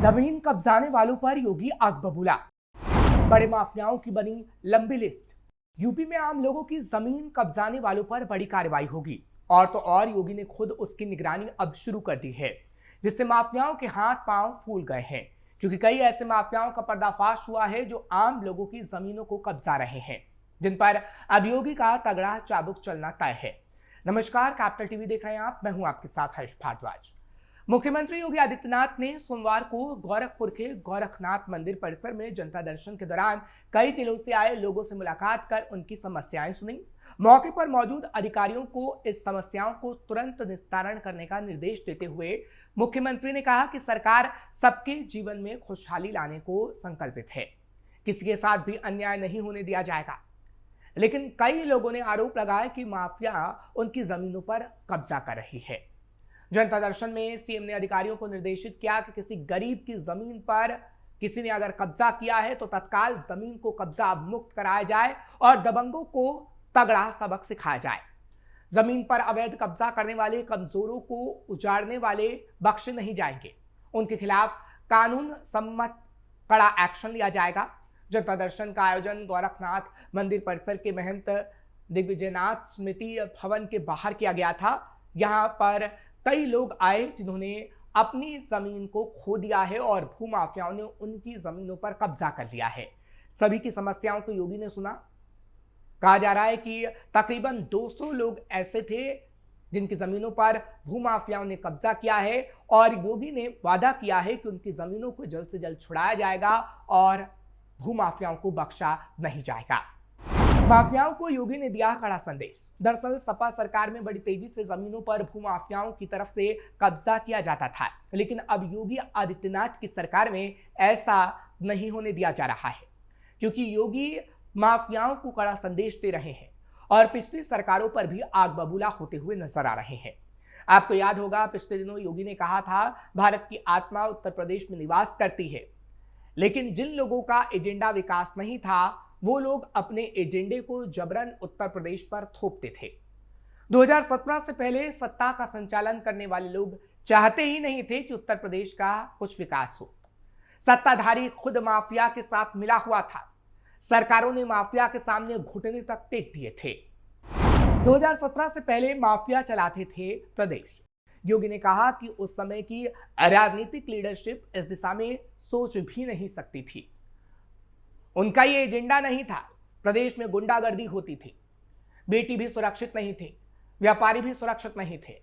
जमीन कब्जाने वालों पर योगी आग बबूला। बड़े माफियाओं की बनी लंबी लिस्ट। यूपी में आम लोगों की जमीन कब्जाने वालों पर बड़ी कार्रवाई होगी और तो और योगी ने खुद उसकी निगरानी अब शुरू कर दी है, जिससे माफियाओं के हाथ पांव फूल गए हैं, क्योंकि कई ऐसे माफियाओं का पर्दाफाश हुआ है जो आम लोगों की जमीनों को कब्जा रहे हैं, जिन पर अब योगी का तगड़ा चाबुक चलना तय है। नमस्कार, कैपिटल टीवी देख रहे हैं आप, मैं हूं आपके साथ हर्ष भारद्वाज। मुख्यमंत्री योगी आदित्यनाथ ने सोमवार को गोरखपुर के गोरखनाथ मंदिर परिसर में जनता दर्शन के दौरान कई जिलों से आए लोगों से मुलाकात कर उनकी समस्याएं सुनी। मौके पर मौजूद अधिकारियों को इस समस्याओं को तुरंत निस्तारण करने का निर्देश देते हुए मुख्यमंत्री ने कहा कि सरकार सबके जीवन में खुशहाली लाने को संकल्पित है, किसी के साथ भी अन्याय नहीं होने दिया जाएगा। लेकिन कई लोगों ने आरोप लगाया कि माफिया उनकी जमीनों पर कब्जा कर रही है। जनता दर्शन में सीएम ने अधिकारियों को निर्देशित किया कि किसी गरीब की जमीन पर किसी ने अगर कब्जा किया है तो तत्काल जमीन को कब्जा मुक्त कराया जाए और दबंगों को तगड़ा सबक सिखाया जाए। जमीन पर अवैध कब्जा करने वाले कमजोरों को उजाड़ने वाले बख्शे नहीं जाएंगे, उनके खिलाफ कानून सम्मत कड़ा एक्शन लिया जाएगा। जनता दर्शन का आयोजन गोरखनाथ मंदिर परिसर के महंत दिग्विजयनाथ स्मृति भवन के बाहर किया गया था। यहाँ पर कई लोग आए जिन्होंने अपनी जमीन को खो दिया है और भूमाफियाओं ने उनकी जमीनों पर कब्जा कर लिया है। सभी की समस्याओं को योगी ने सुना। कहा जा रहा है कि तकरीबन 200 लोग ऐसे थे जिनकी जमीनों पर भूमाफियाओं ने कब्जा किया है और योगी ने वादा किया है कि उनकी जमीनों को जल्द से जल्द छुड़ाया जाएगा और भूमाफियाओं को बख्शा नहीं जाएगा। माफियाओं को योगी ने दिया कड़ा संदेश। दरअसल सपा सरकार में बड़ी तेजी से जमीनों पर भूमाफियाओं की तरफ से कब्जा किया जाता था, लेकिन अब योगी आदित्यनाथ की सरकार में ऐसा नहीं होने दिया जा रहा है, क्योंकि योगी माफियाओं को कड़ा संदेश दे रहे हैं और पिछली सरकारों पर भी आग बबूला होते हुए नजर आ रहे हैं। आपको याद होगा, पिछले दिनों योगी ने कहा था भारत की आत्मा उत्तर प्रदेश में निवास करती है, लेकिन जिन लोगों का एजेंडा विकास नहीं था वो लोग अपने एजेंडे को जबरन उत्तर प्रदेश पर थोपते थे। 2017 से पहले सत्ता का संचालन करने वाले लोग चाहते ही नहीं थे कि उत्तर प्रदेश का कुछ विकास हो। सत्ताधारी खुद माफिया के साथ मिला हुआ था। सरकारों ने माफिया के सामने घुटने तक टेक दिए थे। 2017 से पहले माफिया चलाते थे प्रदेश। योगी ने कहा कि उस समय की राजनीतिक लीडरशिप इस दिशा में सोच भी नहीं सकती थी। उनका ये एजेंडा नहीं था। प्रदेश में गुंडागर्दी होती थी, बेटी भी सुरक्षित नहीं थी, व्यापारी भी सुरक्षित नहीं थे।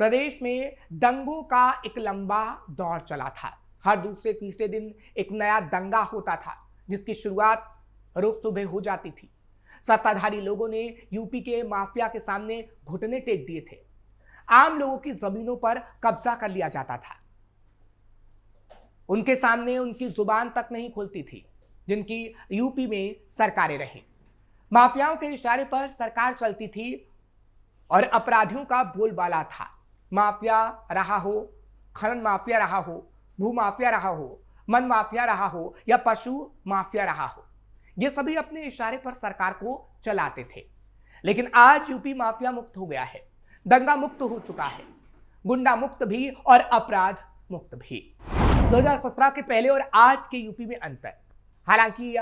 प्रदेश में दंगों का एक लंबा दौर चला था। हर दूसरे तीसरे दिन एक नया दंगा होता था, जिसकी शुरुआत रोज सुबह हो जाती थी। सत्ताधारी लोगों ने यूपी के माफिया के सामने घुटने टेक दिए थे। आम लोगों की जमीनों पर कब्जा कर लिया जाता था। उनके सामने उनकी जुबान तक नहीं खुलती थी, जिनकी यूपी में सरकारें रहीं। माफियाओं के इशारे पर सरकार चलती थी और अपराधियों का बोलबाला था। माफिया रहा हो, खनन माफिया रहा हो, भू माफिया रहा हो, मन माफिया रहा हो या पशु माफिया रहा हो, ये सभी अपने इशारे पर सरकार को चलाते थे। लेकिन आज यूपी माफिया मुक्त हो गया है, दंगा मुक्त हो चुका है, गुंडा मुक्त भी और अपराध मुक्त भी। 2017 के पहले और आज के यूपी में अंतर। हालांकि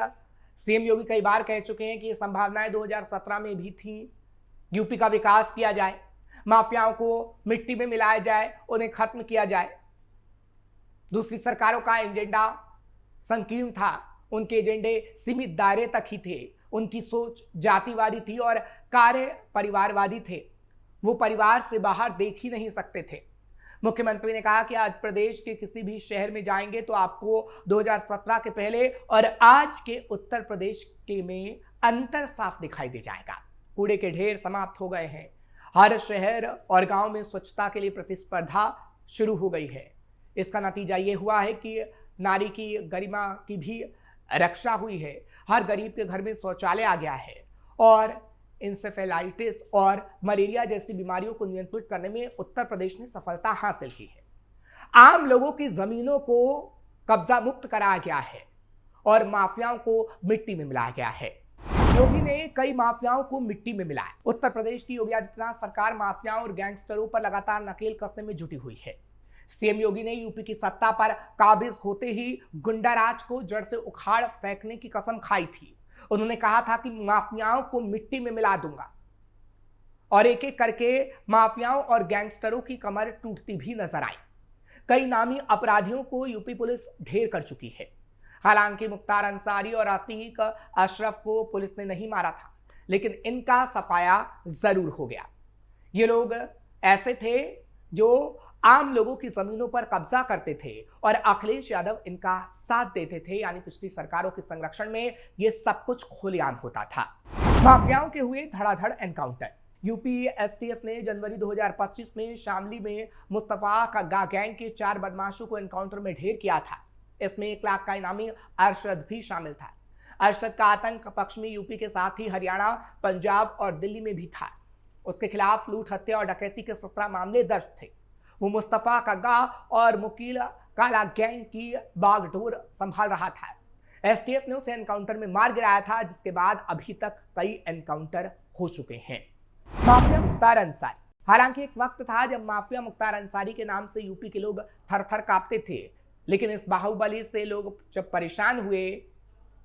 सीएम योगी कई बार कह चुके हैं कि ये संभावनाएं 2017 में भी थी। यूपी का विकास किया जाए, माफियाओं को मिट्टी में मिलाया जाए, उन्हें खत्म किया जाए। दूसरी सरकारों का एजेंडा संकीर्ण था, उनके एजेंडे सीमित दायरे तक ही थे। उनकी सोच जातिवादी थी और कार्य परिवारवादी थे। वो परिवार से बाहर देख ही नहीं सकते थे। मुख्यमंत्री ने कहा कि आज प्रदेश के किसी भी शहर में जाएंगे तो आपको 2017 के पहले और आज के उत्तर प्रदेश के में अंतर साफ दिखाई दे जाएगा। कूड़े के ढेर समाप्त हो गए हैं। हर शहर और गांव में स्वच्छता के लिए प्रतिस्पर्धा शुरू हो गई है। इसका नतीजा ये हुआ है कि नारी की गरिमा की भी रक्षा हुई है। हर गरीब के घर में शौचालय आ गया है और इंसेफेलाइटिस और मलेरिया जैसी बीमारियों को नियंत्रित करने में उत्तर प्रदेश ने सफलता हासिल की है। आम लोगों की जमीनों को कब्जा मुक्त कराया गया है और माफियाओं को मिट्टी में मिलाया गया है। योगी ने कई माफियाओं को मिट्टी में मिलाया। उत्तर प्रदेश की योगी आदित्यनाथ सरकार माफियाओं और गैंगस्टरों पर लगातार नकेल कसने में जुटी हुई है। सीएम योगी ने यूपी की सत्ता पर काबिज होते ही गुंडाराज को जड़ से उखाड़ फेंकने की कसम खाई थी। उन्होंने कहा था कि माफियाओं को मिट्टी में मिला दूंगा और एक एक करके माफियाओं और गैंगस्टरों की कमर टूटती भी नजर आई। कई नामी अपराधियों को यूपी पुलिस ढेर कर चुकी है। हालांकि मुख्तार अंसारी और अतीक अशरफ को पुलिस ने नहीं मारा था, लेकिन इनका सफाया जरूर हो गया। ये लोग ऐसे थे जो आम लोगों की जमीनों पर कब्जा करते थे और अखिलेश यादव इनका साथ देते थे, यानी पिछली सरकारों के संरक्षण में ये सब कुछ खुलेआम होता था। माफियाओं के हुए धड़ाधड़ एनकाउंटर। यूपी एसटीएफ ने जनवरी 2025 में शामली में मुस्तफा का गैंग के 4 बदमाशों को एनकाउंटर में ढेर किया था। इसमें 1 लाख का इनामी अरशद भी शामिल था। अरशद का आतंक पक्ष में यूपी के साथ ही हरियाणा, पंजाब और दिल्ली में भी था। उसके खिलाफ लूट, हत्या और डकैती के 17 मामले दर्ज थे। वो मुस्तफा का और मुकील काला गैंग की बागडोर संभाल रहा था। एसटीएफ ने उसे एनकाउंटर में मार गिराया था, जिसके बाद अभी तक कई एनकाउंटर हो चुके हैं। माफिया मुख्तार अंसारी। हालांकि एक वक्त था जब माफिया मुख्तार अंसारी के नाम से यूपी के लोग थर-थर कांपते थे, लेकिन इस बाहुबली से लोग जब परेशान हुए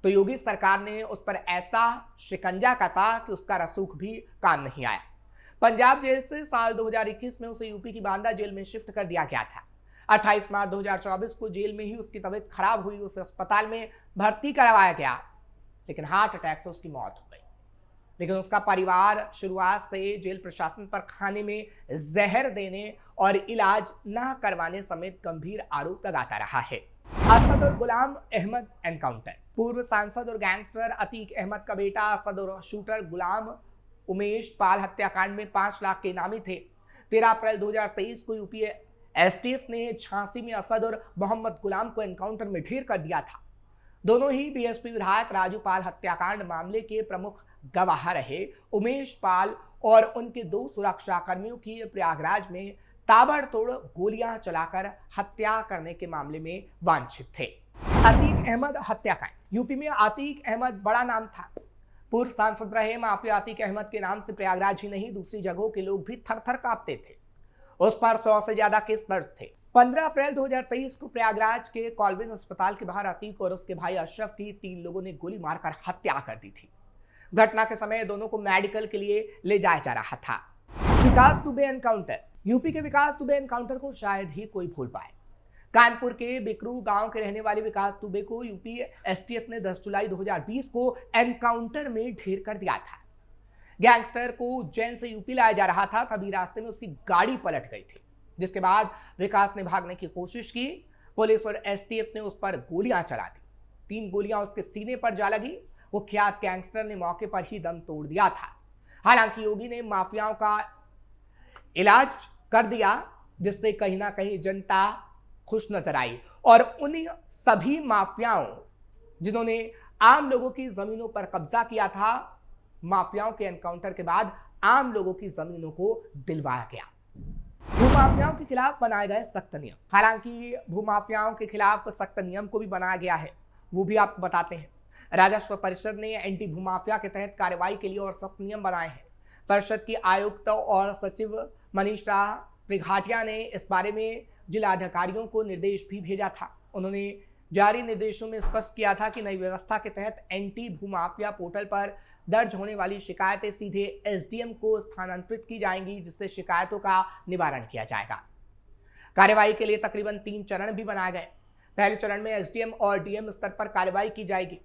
तो योगी सरकार ने उस पर ऐसा शिकंजा कसा कि उसका रसूख भी काम नहीं आया। पंजाब जेल से साल 2021 में उसे यूपी की बांदा जेल में शिफ्ट कर दिया गया था। 28 मार्च 2024 को जेल में ही उसकी तबीयत खराब हुई, उसे अस्पताल में भर्ती करवाया गया, लेकिन हार्ट अटैक से उसकी मौत हो गई। लेकिन उसका परिवार शुरुआत से जेल प्रशासन पर खाने में जहर देने और इलाज न करवाने समेत गंभीर आरोप लगाता रहा है। असद और गुलाम अहमद एनकाउंटर। पूर्व सांसद और गैंगस्टर अतीक अहमद का बेटा असद और शूटर गुलाम उमेश पाल हत्याकांड में 5 लाख के इनामी थे। 13 अप्रैल 2023 को यूपी एसटीएफ ने झांसी में असद और मोहम्मद गुलाम को एनकाउंटर में ढेर कर दिया था। दोनों ही बीएसपी विधायक राजू पाल हत्याकांड मामले के प्रमुख गवाह रहे। उमेश पाल और उनके 2 सुरक्षाकर्मियों की प्रयागराज में ताबड़तोड़ गोलियां चलाकर हत्या करने के मामले में वांछित थे। अतीक अहमद हत्याकांड। यूपी में अतीक अहमद बड़ा नाम था। पूर्व सांसद रहे माफिया अतीक अहमद के नाम से प्रयागराज ही नहीं, दूसरी जगहों के लोग भी थर-थर कांपते थे। उस पर 100 से ज्यादा केस दर्ज थे। 15 अप्रैल 2023 को प्रयागराज के कॉलविन अस्पताल के बाहर अतीक और उसके भाई अशरफ की 3 लोगों ने गोली मारकर हत्या कर दी थी। घटना के समय दोनों को मेडिकल के लिए ले जाया जा रहा था। विकास दुबे एनकाउंटर। यूपी के विकास दुबे एनकाउंटर को शायद ही कोई भूल पाए। कानपुर के बिकरू गांव के रहने वाले विकास दुबे को यूपी एसटीएफ ने 10 जुलाई 2020 को एनकाउंटर में ढेर कर दिया था। गैंगस्टर को उज्जैन से यूपी लाया जा रहा था, तभी रास्ते में उसकी गाड़ी पलट गई थी, जिसके बाद विकास ने भागने की कोशिश की। पुलिस और एसटीएफ ने उस पर गोलियां चला दी। 3 गोलियां उसके सीने पर जा लगी। वो ख्यात गैंगस्टर ने मौके पर ही दम तोड़ दिया था। हालांकि योगी ने माफियाओं का इलाज कर दिया, जिससे कहीं ना कहीं जनता खुश नजर आई और उन्हीं सभी माफियाओं जिन्होंने आम लोगों की जमीनों पर कब्जा किया था, माफियाओं के एनकाउंटर के बाद आम लोगों की जमीनों को दिलवाया गया। भूमाफियाओं के खिलाफ बनाए गए सख्त नियम। हालांकि भूमाफियाओं के खिलाफ सख्त नियम को भी बनाया गया है, वो भी आपको बताते हैं। राजस्व परिषद ने एंटी भूमाफिया के तहत कार्रवाई के लिए और सख्त नियम बनाए हैं। परिषद की आयुक्त और सचिव मनीषा त्रिघाटिया ने इस बारे में जिलाधिकारियों को निर्देश भी भेजा था। उन्होंने जारी निर्देशों में स्पष्ट किया था कि नई व्यवस्था के तहत एंटी भूमाफिया पोर्टल पर दर्ज होने वाली शिकायतें सीधे एसडीएम को स्थानांतरित की जाएंगी, जिससे शिकायतों का निवारण किया जाएगा। कार्रवाई के लिए तकरीबन 3 चरण भी बनाए गए। पहले चरण में एसडीएम और डीएम स्तर पर कार्रवाई की जाएगी।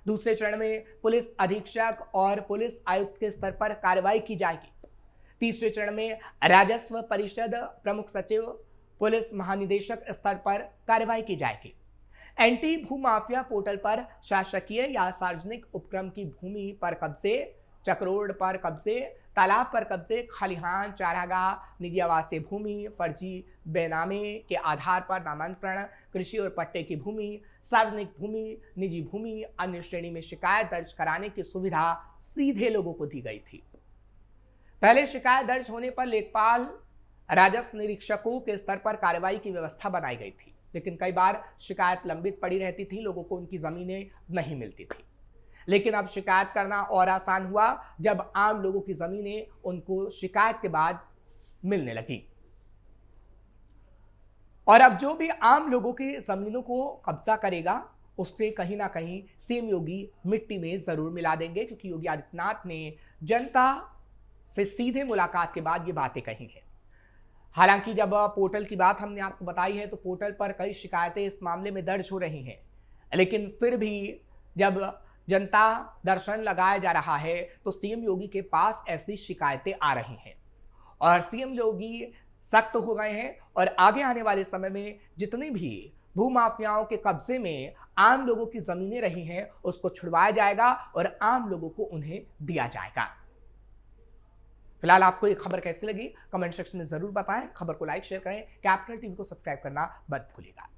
दूसरे चरण में पुलिस अधीक्षक और पुलिस आयुक्त के स्तर पर कार्रवाई की जाएगी। तीसरे चरण में राजस्व परिषद, प्रमुख सचिव, पुलिस महानिदेशक स्तर पर कार्रवाई की जाएगी। एंटी भूमाफिया पोर्टल पर शासकीय या सार्वजनिक उपक्रम की भूमि पर कब्जे, चक्रोड पर कब्जे, तालाब पर कब्जे, खलिहान, चारागाह, निजी आवासीय भूमि, फर्जी बेनामे के आधार पर नामांतरण, कृषि और पट्टे की भूमि, सार्वजनिक भूमि, निजी भूमि, अन्य श्रेणी में शिकायत दर्ज कराने की सुविधा सीधे लोगों को दी गई थी। पहले शिकायत दर्ज होने पर लेखपाल, राजस्व निरीक्षकों के स्तर पर कार्रवाई की व्यवस्था बनाई गई थी, लेकिन कई बार शिकायत लंबित पड़ी रहती थी, लोगों को उनकी जमीनें नहीं मिलती थी। लेकिन अब शिकायत करना और आसान हुआ जब आम लोगों की जमीनें उनको शिकायत के बाद मिलने लगी। और अब जो भी आम लोगों की जमीनों को कब्जा करेगा उससे कहीं ना कहीं सीएम योगी मिट्टी में जरूर मिला देंगे, क्योंकि योगी आदित्यनाथ ने जनता से सीधे मुलाकात के बाद ये बातें कही हैं। हालांकि जब पोर्टल की बात हमने आपको बताई है तो पोर्टल पर कई शिकायतें इस मामले में दर्ज हो रही हैं, लेकिन फिर भी जब जनता दर्शन लगाया जा रहा है तो सीएम योगी के पास ऐसी शिकायतें आ रही हैं और सीएम योगी सख्त हो गए हैं और आगे आने वाले समय में जितनी भी भूमाफियाओं के कब्जे में आम लोगों की जमीनें रही हैं उसको छुड़वाया जाएगा और आम लोगों को उन्हें दिया जाएगा। फिलहाल आपको ये खबर कैसी लगी कमेंट सेक्शन में जरूर बताएं। खबर को लाइक शेयर करें, कैपिटल टीवी को सब्सक्राइब करना मत भूलिएगा।